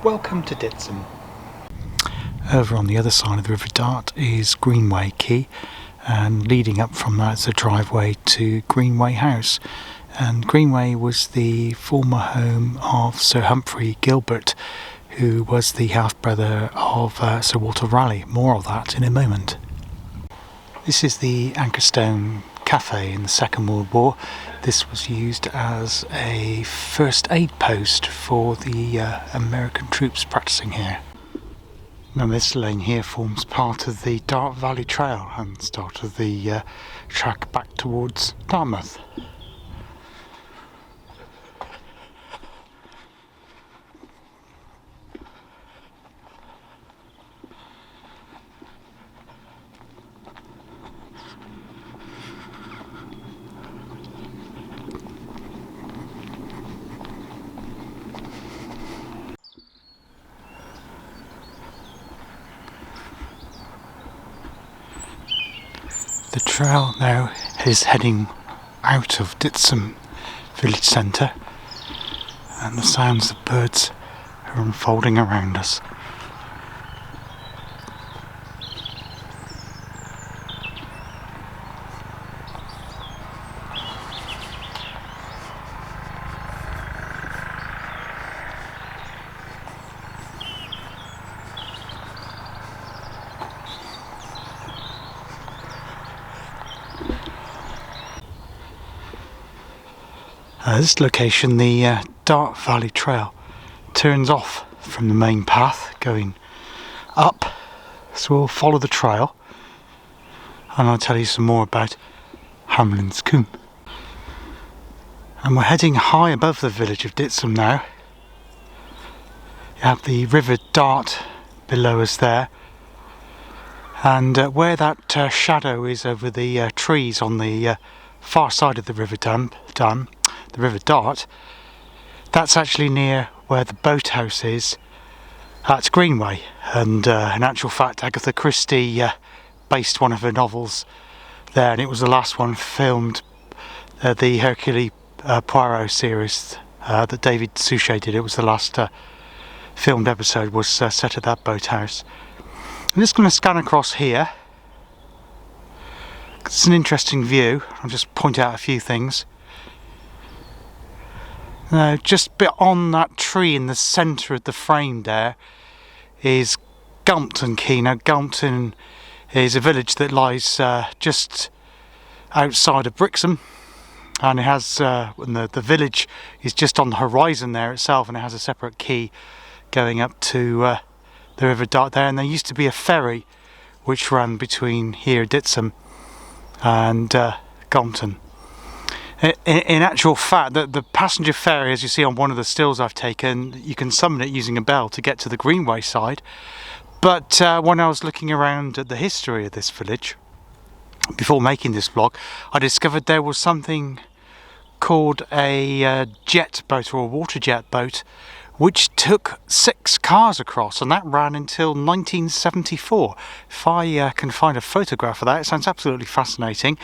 Welcome to Dittisham. Over on the other side of the River Dart is Greenway Quay, and leading up from that is a driveway to Greenway House. And Greenway was the former home of Sir Humphrey Gilbert, who was the half-brother of Sir Walter Raleigh. More of that in a moment. This is the Anchorstone Cafe in the Second World War. This was used as a first aid post for the American troops practicing here. Now this lane here forms part of the Dart Valley Trail and start of the track back towards Dartmouth. The trail now is heading out of Dittisham village centre, and the sounds of birds are unfolding around us. This location, the Dart Valley Trail, turns off from the main path going up, so we'll follow the trail and I'll tell you some more about Hamlin's Combe. And we're heading high above the village of Dittisham now. You have the River Dart below us there, and where that shadow is over the trees on the far side of the River the River Dart, that's actually near where the boathouse is at Greenway, and in actual fact Agatha Christie based one of her novels there, and it was the last one filmed, the Hercule Poirot series that David Suchet did. It was the last filmed episode was set at that boathouse. I'm just going to scan across here. It's an interesting view. I'll just point out a few things. Now, just beyond that tree in the centre of the frame there is Galmpton Quay. Now, Galmpton is a village that lies just outside of Brixham, and it has the village is just on the horizon there itself, and it has a separate quay going up to the River Dart there. And there used to be a ferry which ran between here, Dittisham, and Galmpton. In actual fact, the passenger ferry, as you see on one of the stills I've taken, you can summon it using a bell to get to the Greenway side. But when I was looking around at the history of this village, before making this vlog, I discovered there was something called a jet boat, or a water jet boat, which took 6 cars across, and that ran until 1974. If I can find a photograph of that, it sounds absolutely fascinating.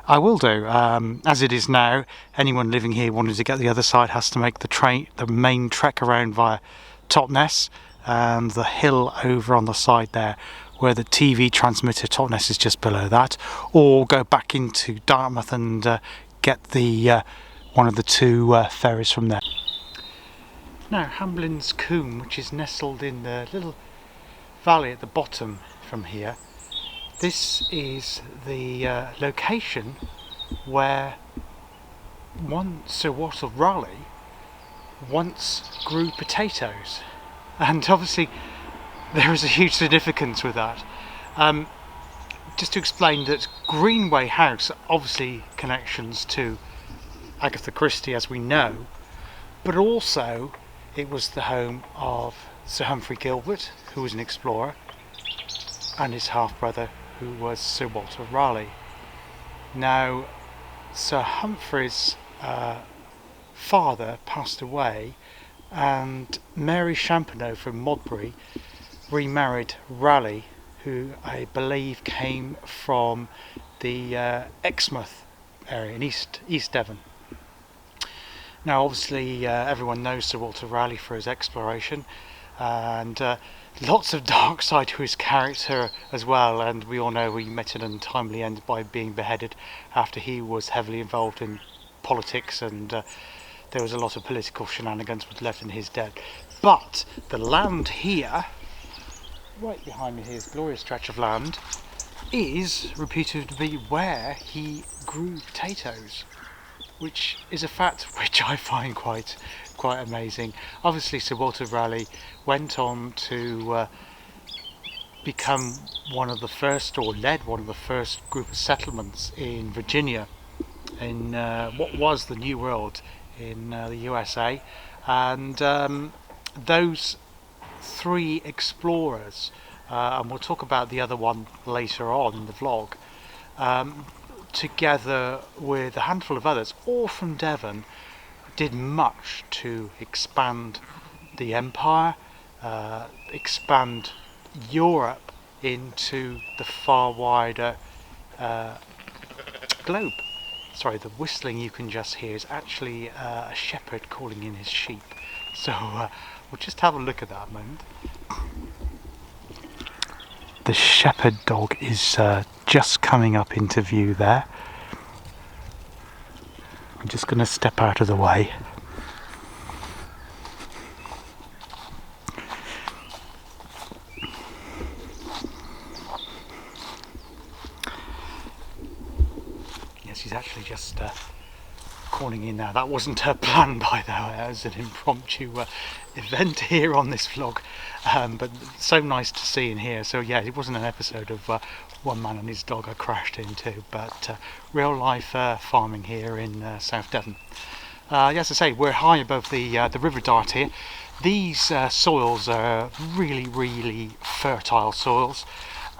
I will do. As it is now, anyone living here wanting to get the other side has to make the main trek around via Totnes and the hill over on the side there, where the TV transmitter Totnes is just below that, or go back into Dartmouth and get the one of the 2 ferries from there. Now, Hamlin's Combe, which is nestled in the little valley at the bottom from here, this is the location where one Sir Walter Raleigh once grew potatoes, and obviously there is a huge significance with that. Just to explain that Greenway House, obviously connections to Agatha Christie as we know, but also it was the home of Sir Humphrey Gilbert, who was an explorer, and his half-brother, who was Sir Walter Raleigh. Now, Sir Humphrey's father passed away, and Mary Champenow from Modbury remarried Raleigh, who I believe came from the Exmouth area in East Devon. Now obviously everyone knows Sir Walter Raleigh for his exploration, and lots of dark side to his character as well, and we all know he met an untimely end by being beheaded after he was heavily involved in politics, and there was a lot of political shenanigans which left in his death. But the land here, right behind me here, is a glorious stretch of land, is reputed to be where he grew potatoes, which is a fact which I find quite amazing. Obviously Sir Walter Raleigh went on to become one of the first, or led one of the first group of settlements in Virginia, in what was the New World in the USA, and those three explorers, and we'll talk about the other one later on in the vlog, together with a handful of others, all from Devon, did much to expand the empire, expand Europe into the far wider globe. Sorry, the whistling you can just hear is actually a shepherd calling in his sheep. So we'll just have a look at that a moment. The shepherd dog is just coming up into view there. I'm just going to step out of the way. Yes, he's actually just calling in now. That wasn't her plan, by the way. It was an impromptu event here on this vlog, but so nice to see and hear. So yeah, it wasn't an episode of one man and his dog I crashed into, but real life farming here in South Devon. As I say, we're high above the River Dart here. These soils are really fertile soils.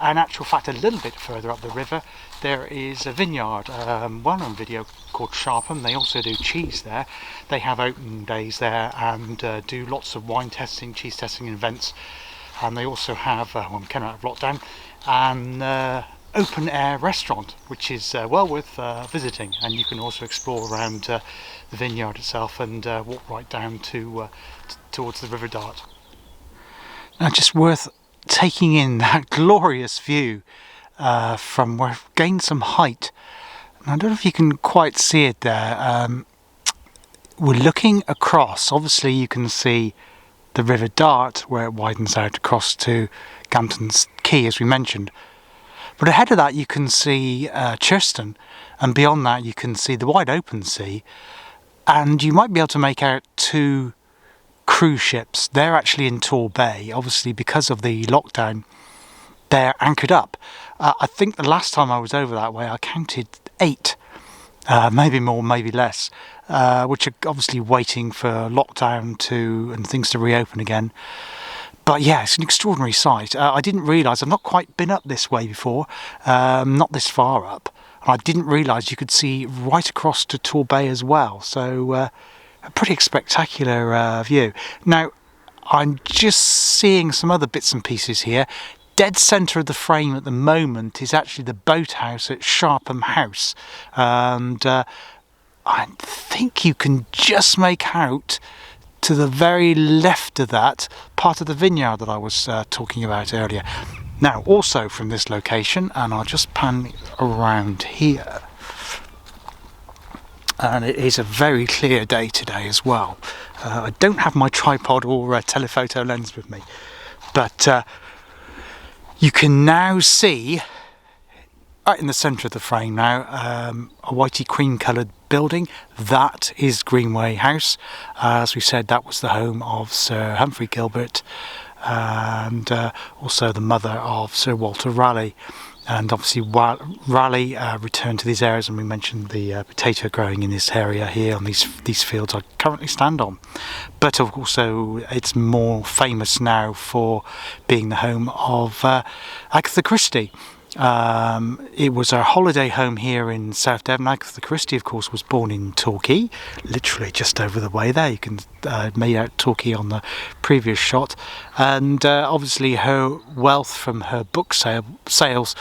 In actual fact, a little bit further up the river there is a vineyard, well-known video called Sharpham. They also do cheese there. They have open days there and do lots of wine testing, cheese testing events, and they also have, when we came out of lockdown, an open air restaurant which is well worth visiting, and you can also explore around the vineyard itself and walk right down to towards the River Dart. Now, just worth taking in that glorious view from where I've gained some height. And I don't know if you can quite see it there. We're looking across. Obviously you can see the River Dart where it widens out across to Gampton's Quay, as we mentioned. But ahead of that you can see Churston, and beyond that you can see the wide open sea, and you might be able to make out two cruise ships. They're actually in Tor Bay. Obviously because of the lockdown they're anchored up. I think the last time I was over that way I counted 8, maybe more, maybe less, which are obviously waiting for lockdown and things to reopen again. But yeah, it's an extraordinary sight. I didn't realise, I've not quite been up this way before, not this far up, and I didn't realise you could see right across to Tor Bay as well. So a pretty spectacular view. Now I'm just seeing some other bits and pieces here. Dead centre of the frame at the moment is actually the boathouse at Sharpham House, and I think you can just make out to the very left of that part of the vineyard that I was talking about earlier. Now also from this location, and I'll just pan around here, and it is a very clear day today as well. I don't have my tripod or telephoto lens with me, but you can now see, right in the centre of the frame now, a whitey cream coloured building. That is Greenway House. As we said, that was the home of Sir Humphrey Gilbert and also the mother of Sir Walter Raleigh. And obviously Raleigh returned to these areas, and we mentioned the potato growing in this area here on these fields I currently stand on. But also it's more famous now for being the home of Agatha Christie. It was her holiday home here in South Devon. Agatha Christie, of course, was born in Torquay, literally just over the way there. You can made out Torquay on the previous shot, and obviously her wealth from her book sales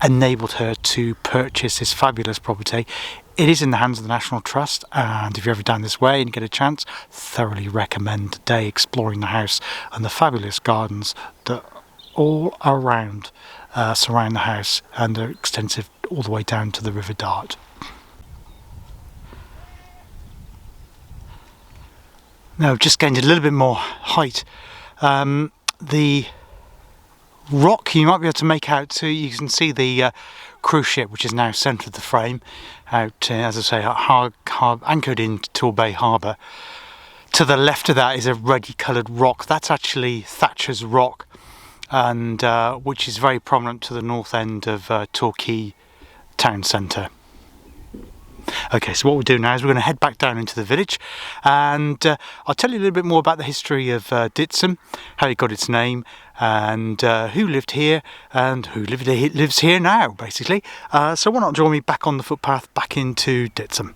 enabled her to purchase this fabulous property. It is in the hands of the National Trust, and if you're ever down this way and you get a chance, thoroughly recommend a day exploring the house and the fabulous gardens that all around surround the house and are extensive all the way down to the River Dart. Now I've just gained a little bit more height. The rock you might be able to make out, so you can see the cruise ship, which is now centre of the frame, out as I say, anchored in Torbay Harbour. To the left of that is a ruddy coloured rock. That's actually Thatcher's Rock, and which is very prominent to the north end of Torquay town centre. Okay, so what we'll do now is we're going to head back down into the village, and I'll tell you a little bit more about the history of Dittisham, how it got its name, and who lived here and who lives here now, basically. So why not join me back on the footpath back into Dittisham.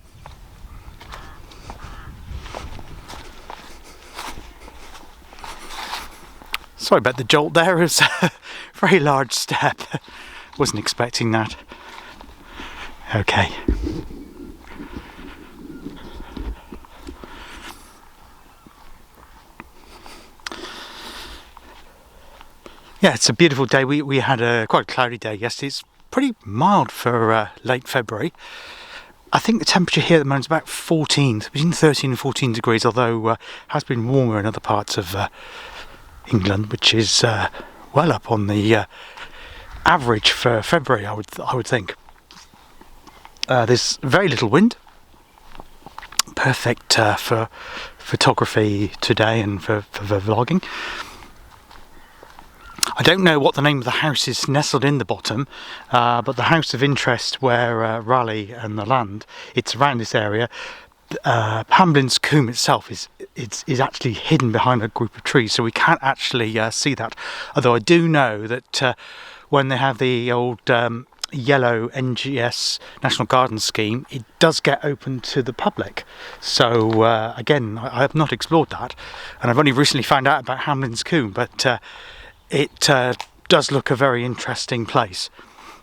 Sorry about the jolt there, it was a very large step. Wasn't expecting that. Okay. Yeah, it's a beautiful day. We had a quite cloudy day yesterday. It's pretty mild for late February. I think the temperature here at the moment is about 14, between 13 and 14 degrees, although it has been warmer in other parts of England, which is well up on the average for February, I would think. There's very little wind. Perfect for photography today and for vlogging. I don't know what the name of the house is nestled in the bottom, but the house of interest where Raleigh and the land, it's around this area. Hamlin's Combe itself is actually hidden behind a group of trees, so we can't actually see that. Although I do know that when they have the old yellow NGS National Garden Scheme, it does get open to the public. So again, I have not explored that, and I've only recently found out about Hamlin's Combe, but it does look a very interesting place.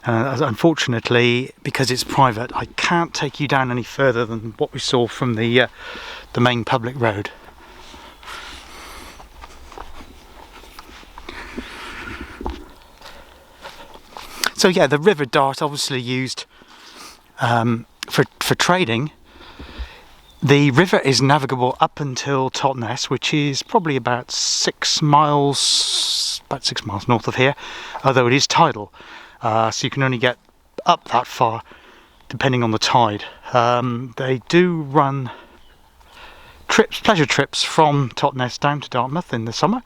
Unfortunately, because it's private, I can't take you down any further than what we saw from the main public road. So yeah, the River Dart obviously used for trading. The river is navigable up until Totnes, which is probably about 6 miles north of here, although it is tidal, so you can only get up that far depending on the tide. They do run pleasure trips from Totnes down to Dartmouth in the summer,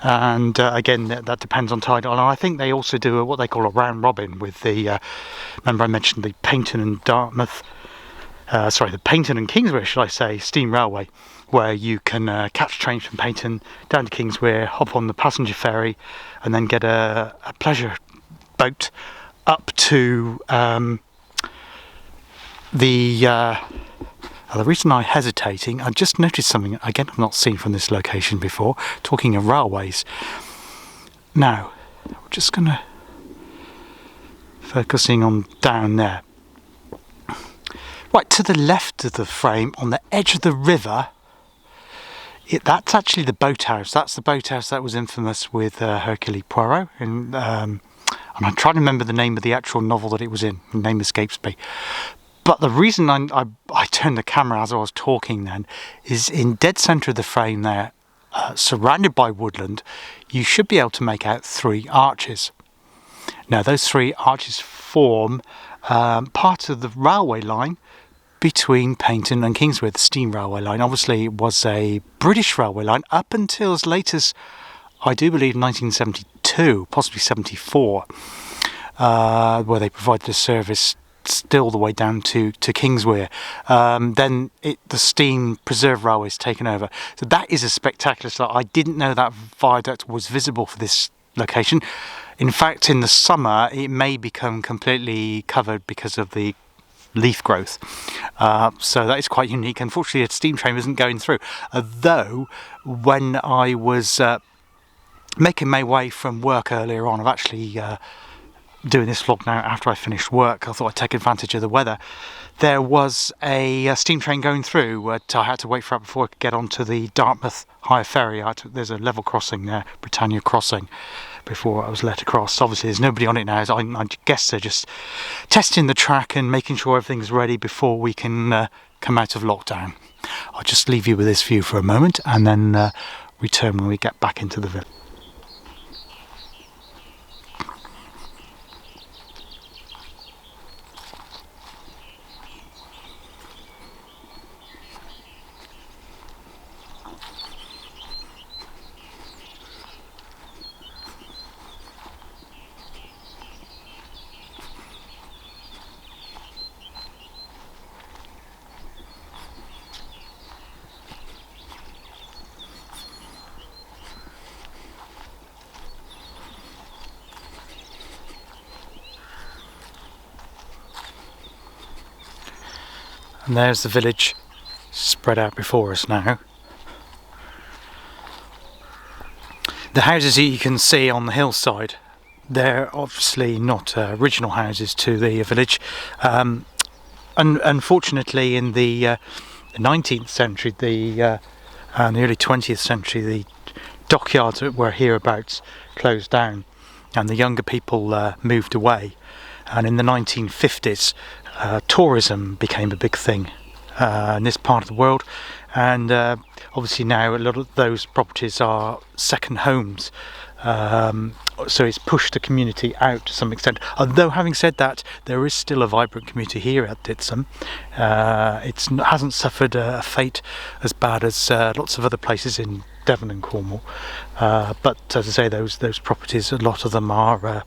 and again that depends on tide. And I think they also do what they call a round robin with the remember I mentioned the Paignton and Kingswear, should I say, steam railway, where you can catch trains from Paignton down to Kingswear, hop on the passenger ferry, and then get a pleasure boat up to the reason I'm hesitating, I just noticed something again I've not seen from this location before, talking of railways. Now, we're just going to focusing on down there. Right to the left of the frame, on the edge of the river, that's actually the boathouse. That's the boathouse that was infamous with Hercule Poirot. And I'm trying to remember the name of the actual novel that it was in. The name escapes me. But the reason I turned the camera as I was talking then is in dead centre of the frame there, surrounded by woodland, you should be able to make out 3 arches. Now those 3 arches form part of the railway line between Paignton and Kingswear, the steam railway line. Obviously it was a British railway line up until as late as, I do believe, 1972, possibly 74, where they provided a service still the way down to Kingswear. Then the steam preserve railway's taken over. So that is a spectacular sight. I didn't know that viaduct was visible for this location. In fact, in the summer it may become completely covered because of the leaf growth, so that is quite unique. Unfortunately, a steam train isn't going through, though when I was making my way from work earlier on, I've actually doing this vlog now after I finished work. I thought I'd take advantage of the weather. There was a steam train going through, but I had to wait for it before I could get onto the Dartmouth Higher Ferry. There's a level crossing there, Britannia Crossing, before I was let across. Obviously there's nobody on it now, so I guess they're just testing the track and making sure everything's ready before we can come out of lockdown. I'll just leave you with this view for a moment and then return when we get back into the village. And there's the village spread out before us now. The houses that you can see on the hillside, they're obviously not original houses to the village. Unfortunately, in the 19th century, and the early 20th century, the dockyards that were hereabouts closed down and the younger people moved away. And in the 1950s, tourism became a big thing in this part of the world, and obviously now a lot of those properties are second homes, so it's pushed the community out to some extent. Although having said that, there is still a vibrant community here at Dittisham. It hasn't suffered a fate as bad as lots of other places in Devon and Cornwall, but as I say, those properties, a lot of them are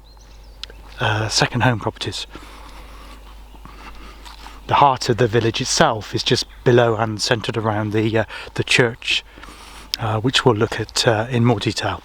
second home properties. The heart of the village itself is just below and centred around the church, which we'll look at in more detail.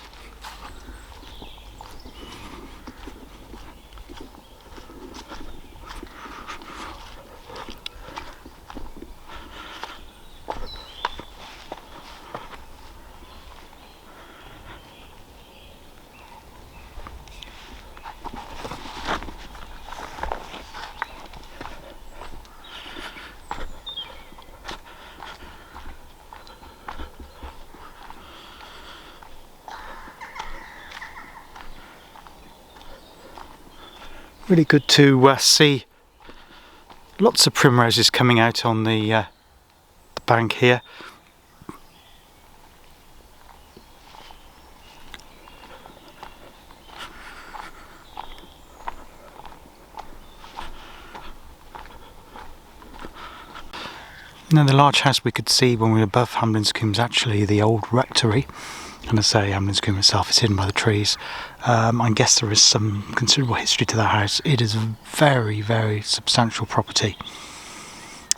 Really good to see lots of primroses coming out on the bank here. Now, the large house we could see when we were above Hamlinscombe is actually the old rectory. And I say Hamlinscombe itself is hidden by the trees. I guess there is some considerable history to that house. It is a very, very substantial property.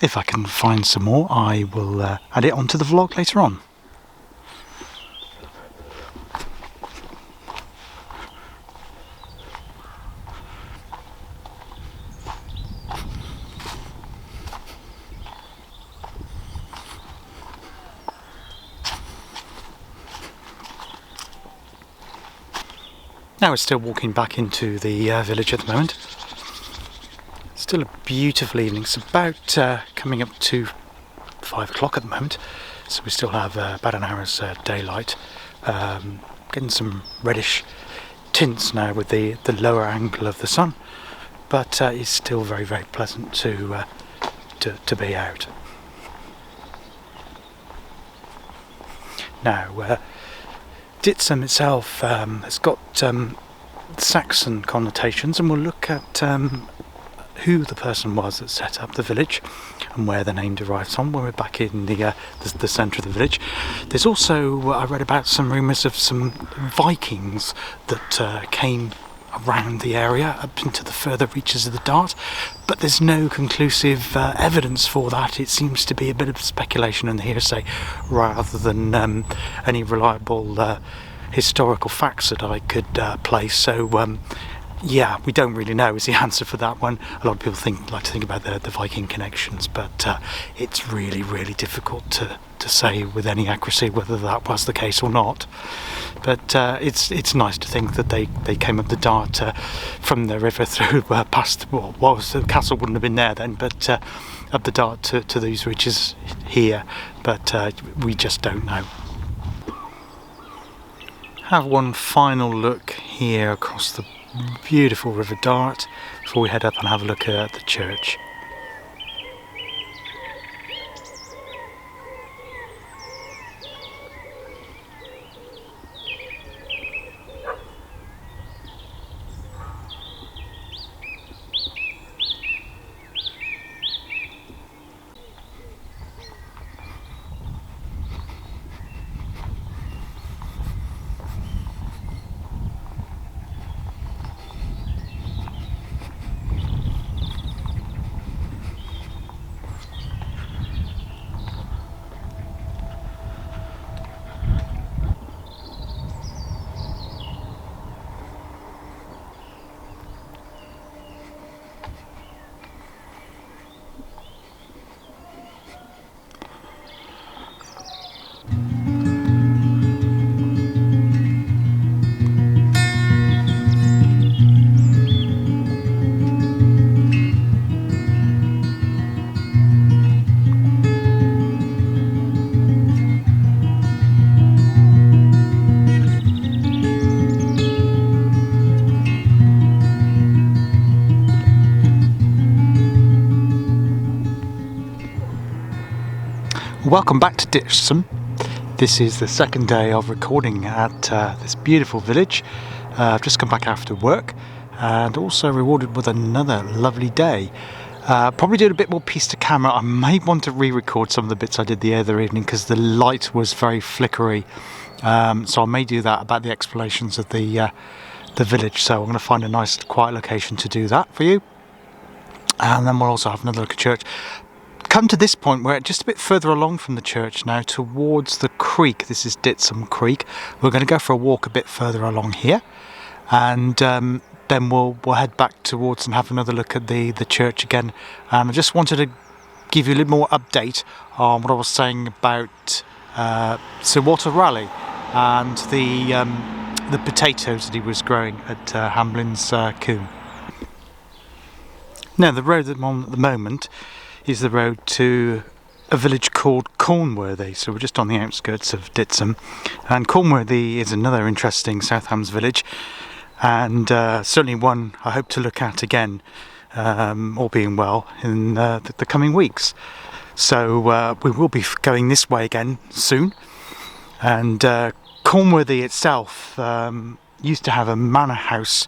If I can find some more, I will add it onto the vlog later on. Now we're still walking back into the village at the moment. Still a beautiful evening. It's about coming up to 5 o'clock at the moment, so we still have about an hour's daylight. Getting some reddish tints now with the lower angle of the sun, but it's still very, very pleasant to be out. Now, Dittisham itself has got Saxon connotations, and we'll look at who the person was that set up the village and where the name derives from when we're back in the centre of the village. There's also, I read about some rumours of some Vikings that came around the area up into the further reaches of the Dart, but there's no conclusive evidence for that. It seems to be a bit of speculation and hearsay rather than any reliable historical facts that I could place. So yeah, we don't really know is the answer for that one. A lot of people like to think about the Viking connections, but it's really, really difficult to say with any accuracy whether that was the case or not. But it's nice to think that they came up the Dart from the river through past the castle wouldn't have been there then, but up the Dart to these ridges here. But we just don't know. Have one final look here across the beautiful River Dart before we head up and have a look at the church. Welcome back to Dittisham. This is the second day of recording at this beautiful village. I've just come back after work and also rewarded with another lovely day. Probably did a bit more piece to camera. I may want to re-record some of the bits I did the other evening because the light was very flickery. So I may do that about the explanations of the village. So I'm going to find a nice quiet location to do that for you. And then we'll also have another look at church. Come to this point where just a bit further along from the church now towards the creek. This is Dittisham Creek. We're going to go for a walk a bit further along here, and then we'll head back towards and have another look at the church again. And I just wanted to give you a little more update on what I was saying about Sir Walter Raleigh and the potatoes that he was growing at Hamblin's Coombe. Now the road that I'm on at the moment is the road to a village called Cornworthy. So we're just on the outskirts of Dittisham, and Cornworthy is another interesting South Hams village, and certainly one I hope to look at again, all being well, in the coming weeks. So we will be going this way again soon, and Cornworthy itself used to have a manor house,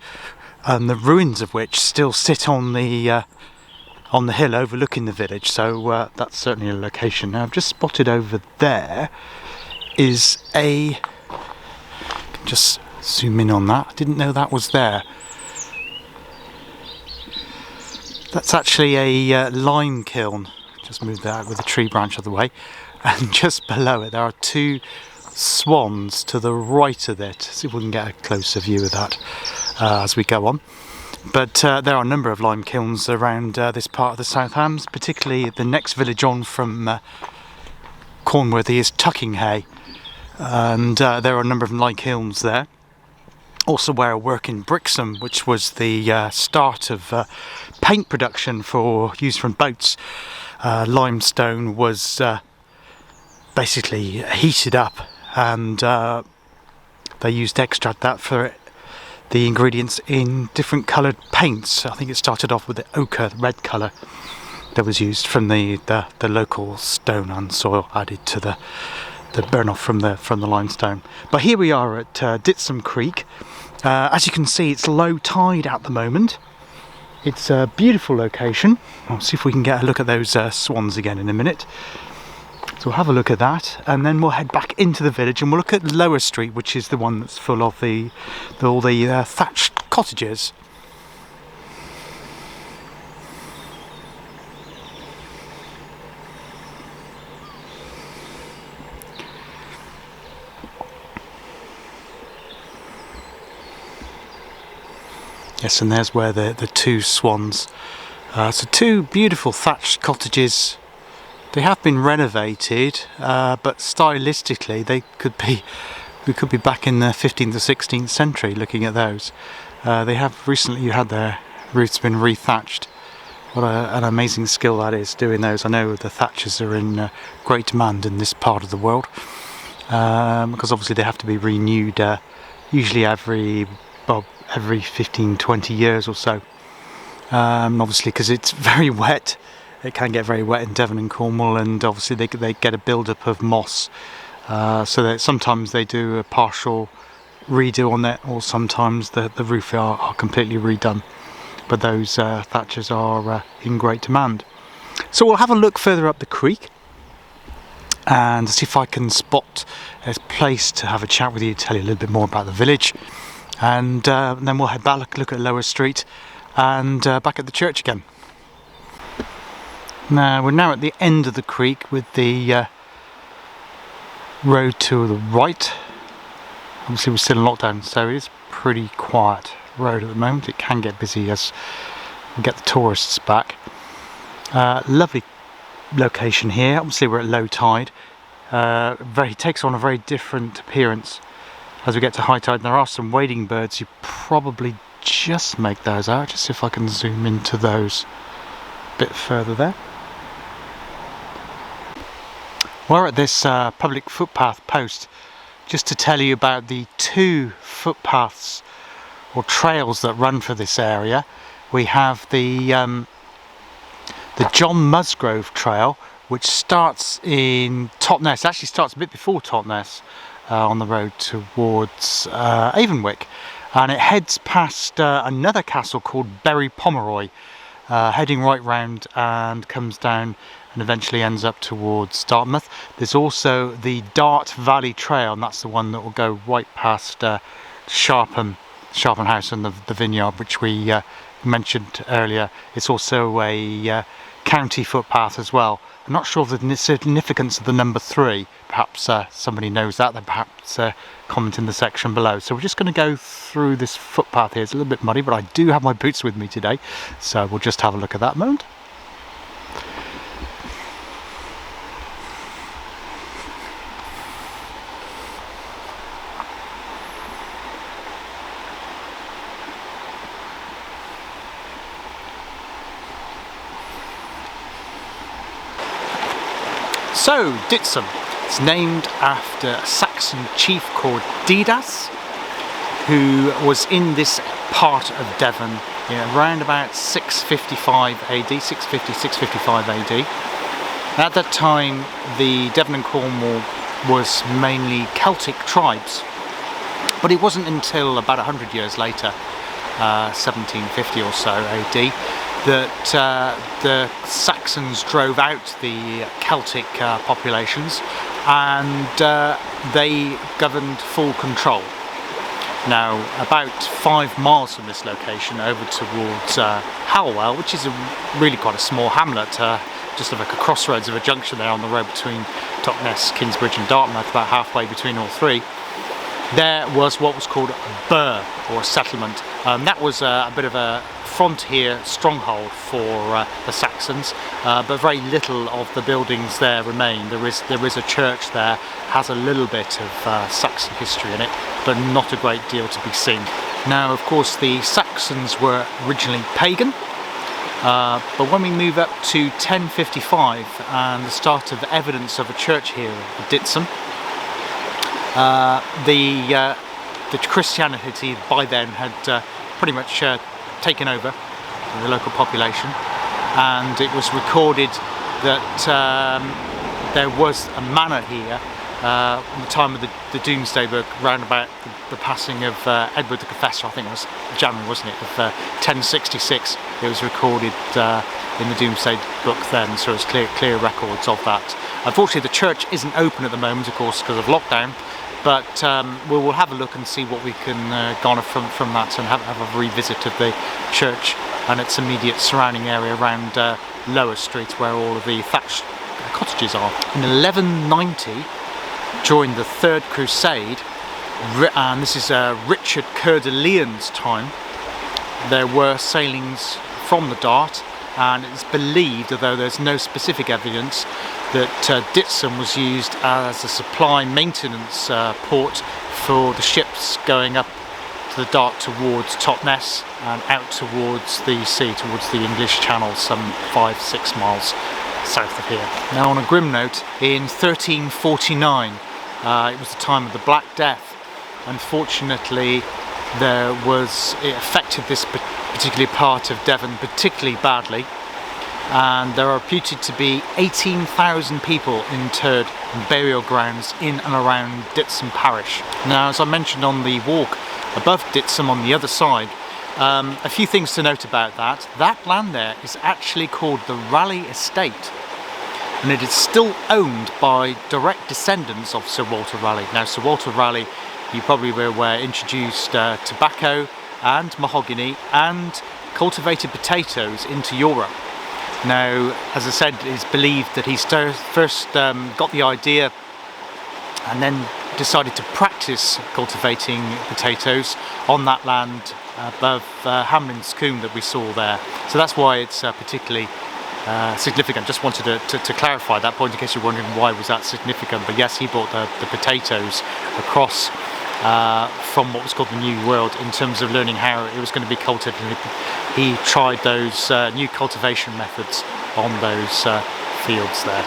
and the ruins of which still sit on the hill overlooking the village, so that's certainly a location. Now I've just spotted over there is just zoom in on that, I didn't know that was there. That's actually a lime kiln. Just moved that with a tree branch out of the way, and just below it there are two swans to the right of it. See if we can get a closer view of that as we go on. But there are a number of lime kilns around this part of the South Hams, particularly the next village on from Cornworthy is Tuckinghay, and there are a number of lime kilns there. Also where I work in Brixham, which was the start of paint production for use from boats. Limestone was basically heated up, and they used to extract that for the ingredients in different coloured paints. I think it started off with the ochre, the red colour that was used from the local stone and soil added to the burn off from the limestone. But here we are at Dittisham Creek. As you can see, it's low tide at the moment. It's a beautiful location. I'll see if we can get a look at those swans again in a minute. So we'll have a look at that, and then we'll head back into the village and we'll look at Lower Street, which is the one that's full of all the thatched cottages. Yes, and there's where the two swans. So two beautiful thatched cottages. They have been renovated, but stylistically we could be back in the 15th or 16th century looking at those. They have recently had their roofs been rethatched. What an amazing skill that is, doing those. I know the thatchers are in great demand in this part of the world, because obviously they have to be renewed usually every 15-20 years or so. Obviously because it's very wet. It can get very wet in Devon and Cornwall, and obviously they get a build-up of moss, so that sometimes they do a partial redo on it, or sometimes the roof are completely redone. But those thatchers are in great demand. So we'll have a look further up the creek and see if I can spot a place to have a chat with you, tell you a little bit more about the village, and then we'll head back, look at Lower Street, and back at the church again. Now, we're now at the end of the creek with the road to the right. Obviously we're still in lockdown, so it's pretty quiet road at the moment. It can get busy as we get the tourists back. Lovely location here. Obviously we're at low tide. Takes on a very different appearance as we get to high tide. There are some wading birds. You probably just make those out. Just see if I can zoom into those a bit further there. We're at this public footpath post just to tell you about the two footpaths or trails that run for this area. We have the John Musgrove Trail, which starts in Totnes. Actually starts a bit before Totnes, on the road towards Avonwick, and it heads past another castle called Berry Pomeroy, heading right round and comes down and eventually ends up towards Dartmouth. There's also the Dart Valley Trail, and that's the one that will go right past Sharpen House and the vineyard, which we mentioned earlier. It's also a county footpath as well. I'm not sure of the significance of the number 3. Perhaps somebody knows that, then perhaps comment in the section below. So we're just going to go through this footpath here. It's a little bit muddy, but I do have my boots with me today, so we'll just have a look at that moment. So, Dittisham, it's named after a Saxon chief called Didas, who was in this part of Devon around about 655 AD, 655 AD. At that time, the Devon and Cornwall was mainly Celtic tribes, but it wasn't until about 100 years later, 1750 or so AD, that the Saxons drove out the Celtic populations, and they governed full control. Now, about 5 miles from this location over towards Howell, which is really quite a small hamlet, just like a crossroads of a junction there on the road between Totnes, Kingsbridge and Dartmouth, about halfway between all three, there was what was called a burh, or a settlement. That was a bit of a frontier stronghold for the Saxons, but very little of the buildings there remain. There is a church there, has a little bit of Saxon history in it, but not a great deal to be seen. Now, of course, the Saxons were originally pagan, but when we move up to 1055 and the start of evidence of a church here at Dittisham, the Christianity by then had pretty much taken over the local population, and it was recorded that there was a manor here at the time of the Domesday Book, round about the passing of Edward the Confessor. I think it was January, wasn't it, of 1066. It was recorded in the Domesday Book then, so it's clear records of that. Unfortunately, the church isn't open at the moment, of course, because of lockdown, but we will have a look and see what we can garner from that, and have a revisit of the church and its immediate surrounding area around Lower Street, where all of the thatched cottages are. In 1190, during the Third Crusade, and this is Richard Coeur de Lion's time, there were sailings from the Dart, and it's believed, although there's no specific evidence, that Dittisham was used as a supply maintenance port for the ships going up to the Dart towards Totnes and out towards the sea, towards the English Channel, some 5-6 miles south of here. Now, on a grim note, in 1349, it was the time of the Black Death. Unfortunately, it affected this particular part of Devon particularly badly, and there are reputed to be 18,000 people interred in burial grounds in and around Dittisham parish. Now, as I mentioned on the walk above Dittisham on the other side, a few things to note about that. That land there is actually called the Raleigh Estate, and it is still owned by direct descendants of Sir Walter Raleigh. Now, Sir Walter Raleigh, you probably were aware, introduced tobacco and mahogany and cultivated potatoes into Europe. Now, as I said, it's believed that he first got the idea and then decided to practice cultivating potatoes on that land above Hamlin's Combe that we saw there. So that's why it's particularly significant. Just wanted to clarify that point in case you're wondering why was that significant. But yes, he brought the potatoes across from what was called the New World in terms of learning how it was going to be cultivated. He tried those new cultivation methods on those fields there.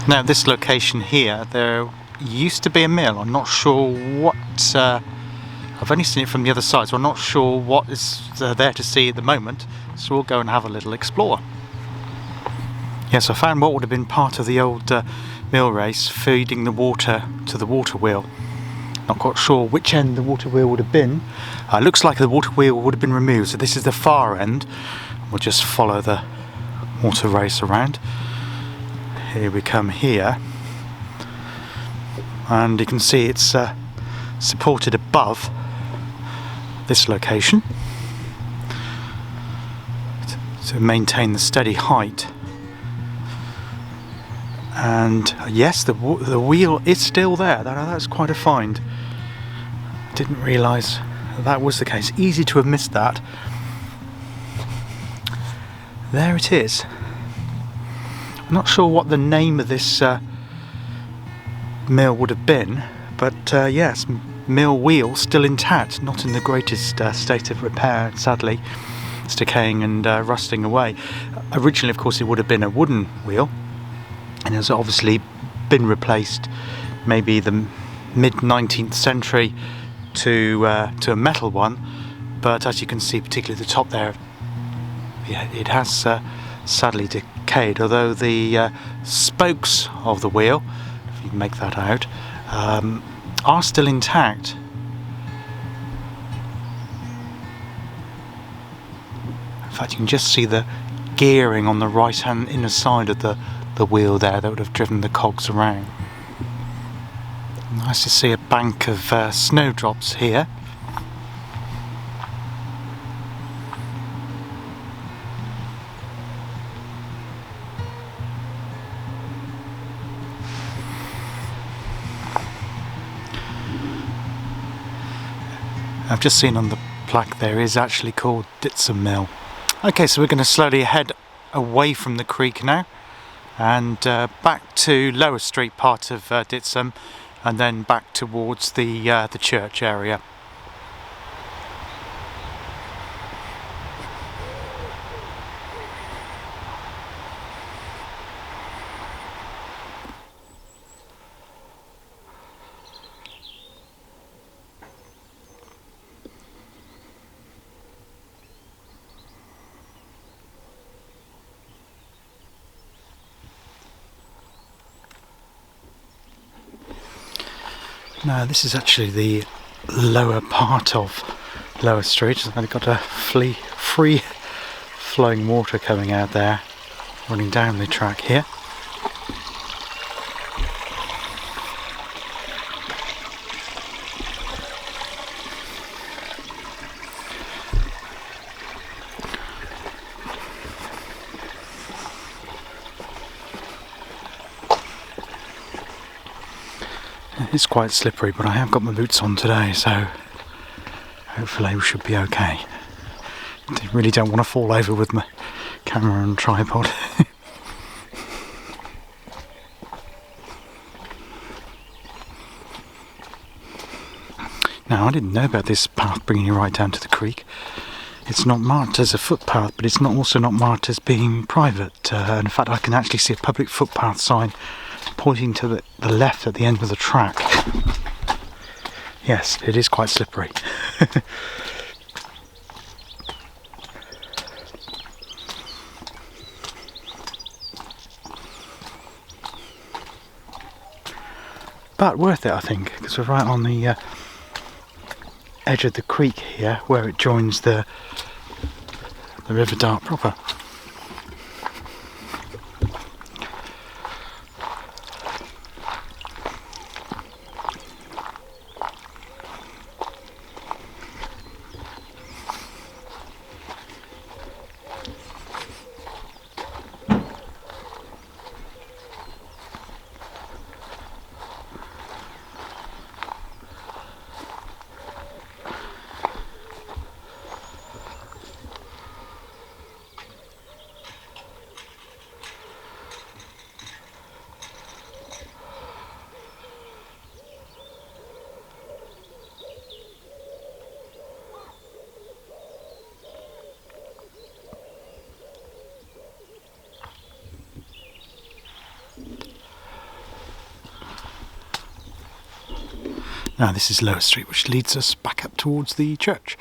Now, this location here, there used to be a mill. I'm not sure what, I've only seen it from the other side, so I'm not sure what is there to see at the moment, so we'll go and have a little explore. Yes, I found what would have been part of the old mill race, feeding the water to the water wheel. Not quite sure which end the water wheel would have been. Looks like the water wheel would have been removed, so this is the far end. We'll just follow the water race around. Here we come here, and you can see it's supported above this location to maintain the steady height. And yes, the wheel is still there. That's quite a find. Didn't realise that was the case. Easy to have missed that. There it is. I'm not sure what the name of this mill would have been, but yes, mill wheel still intact, not in the greatest state of repair, sadly. It's decaying and rusting away. Originally, of course, it would have been a wooden wheel, and has obviously been replaced maybe the mid-19th century to a metal one, but as you can see, particularly the top there, yeah, it has sadly decayed, although the spokes of the wheel, if you can make that out, are still intact. In fact, you can just see the gearing on the right hand inner side of the wheel there that would have driven the cogs around. Nice to see a bank of snowdrops here. I've just seen on the plaque there is actually called Dittisham Mill. Okay, so we're going to slowly head away from the creek now and back to Lower Street part of Dittisham, and then back towards the church area. Now this is actually the lower part of Lower Street. I've got a free flowing water coming out there, running down the track here. It's quite slippery, but I have got my boots on today, so hopefully we should be okay. I really don't want to fall over with my camera and tripod. Now, I didn't know about this path bringing you right down to the creek. It's not marked as a footpath, but it's also not marked as being private. In fact, I can actually see a public footpath sign pointing to the left at the end of the track. Yes, it is quite slippery. But worth it, I think, because we're right on the edge of the creek here, where it joins the River Dart proper. Now this is Lower Street, which leads us back up towards the church.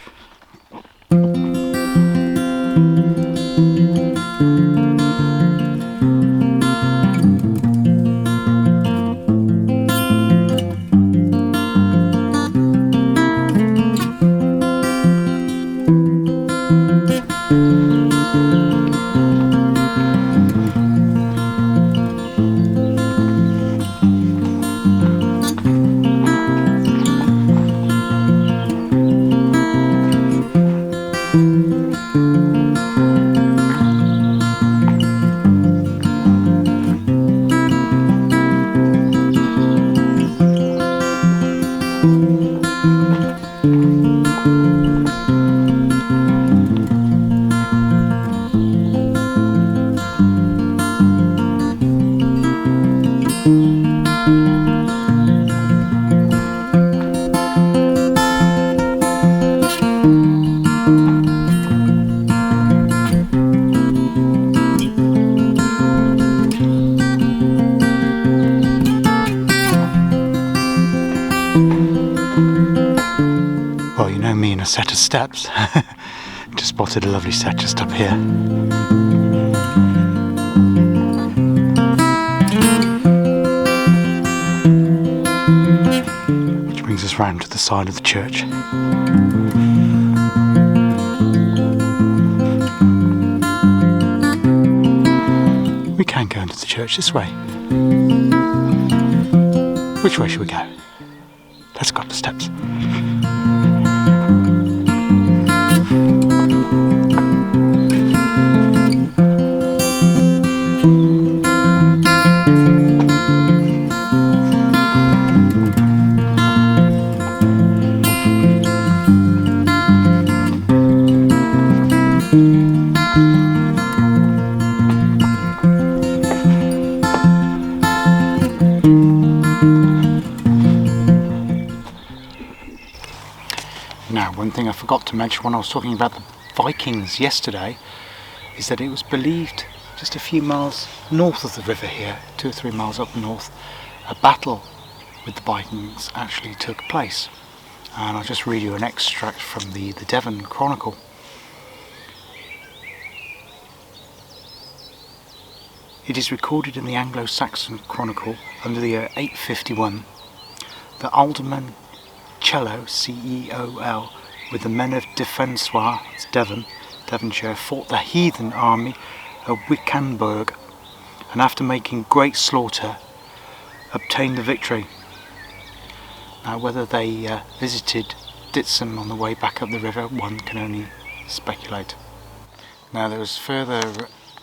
Well, you know me and a set of steps. Just spotted a lovely set just up here. Which brings us round to the side of the church. We can go into the church this way. Which way should we go? Let's go up the steps. Now, one thing I forgot to mention when I was talking about the Vikings yesterday is that it was believed just a few miles north of the river here, 2 or 3 miles up north, a battle with the Vikings actually took place. And I'll just read you an extract from the Devon Chronicle. It is recorded in the Anglo-Saxon Chronicle under the year 851. the Alderman Cello, C-E-O-L, with the men of Defensoir, it's Devon, Devonshire, fought the heathen army of Wickenburg, and after making great slaughter, obtained the victory. Now whether they visited Dittisham on the way back up the river, one can only speculate. Now there was further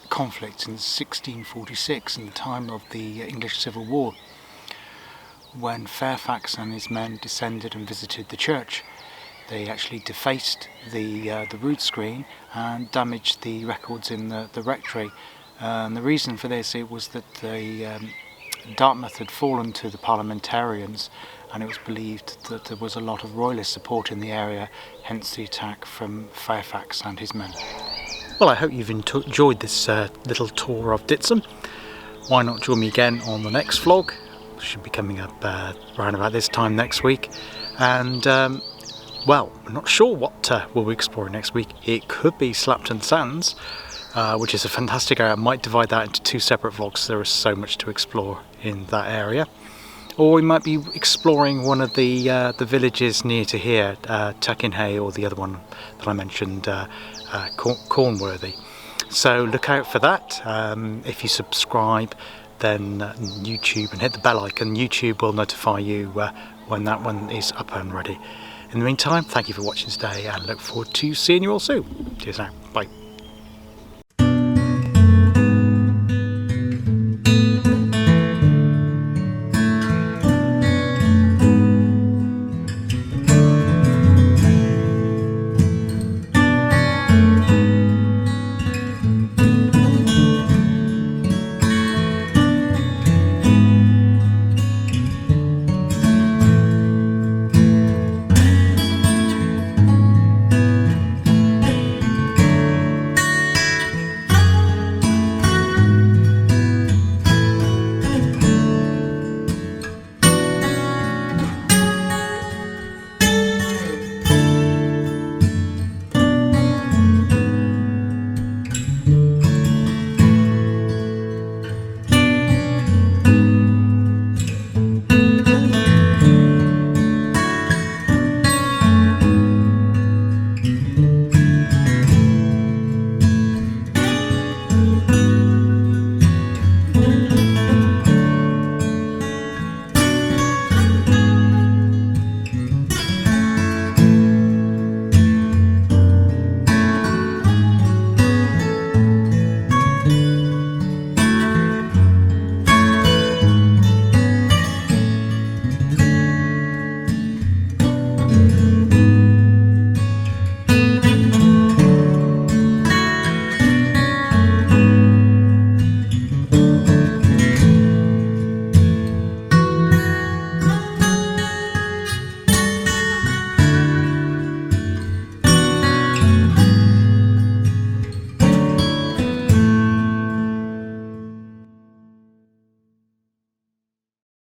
conflict in 1646, in the time of the English Civil War, when Fairfax and his men descended and visited the church. They actually defaced the rood screen and damaged the records in the rectory. And the reason for this, it was that Dartmouth had fallen to the parliamentarians, and it was believed that there was a lot of royalist support in the area, hence the attack from Fairfax and his men. Well, I hope you've enjoyed this little tour of Dittisham. Why not join me again on the next vlog? Should be coming up around about this time next week. And well, we're not sure what we'll be exploring next week. It could be Slapton Sands, which is a fantastic area. I might divide that into 2 separate vlogs. There is so much to explore in that area. Or we might be exploring one of the villages near to here, Tuckinhay, or the other one that I mentioned, Cornworthy. So look out for that. If you subscribe, then YouTube, and hit the bell icon, YouTube will notify you when that one is up and ready. In the meantime, thank you for watching today, and look forward to seeing you all soon. Cheers now. Bye.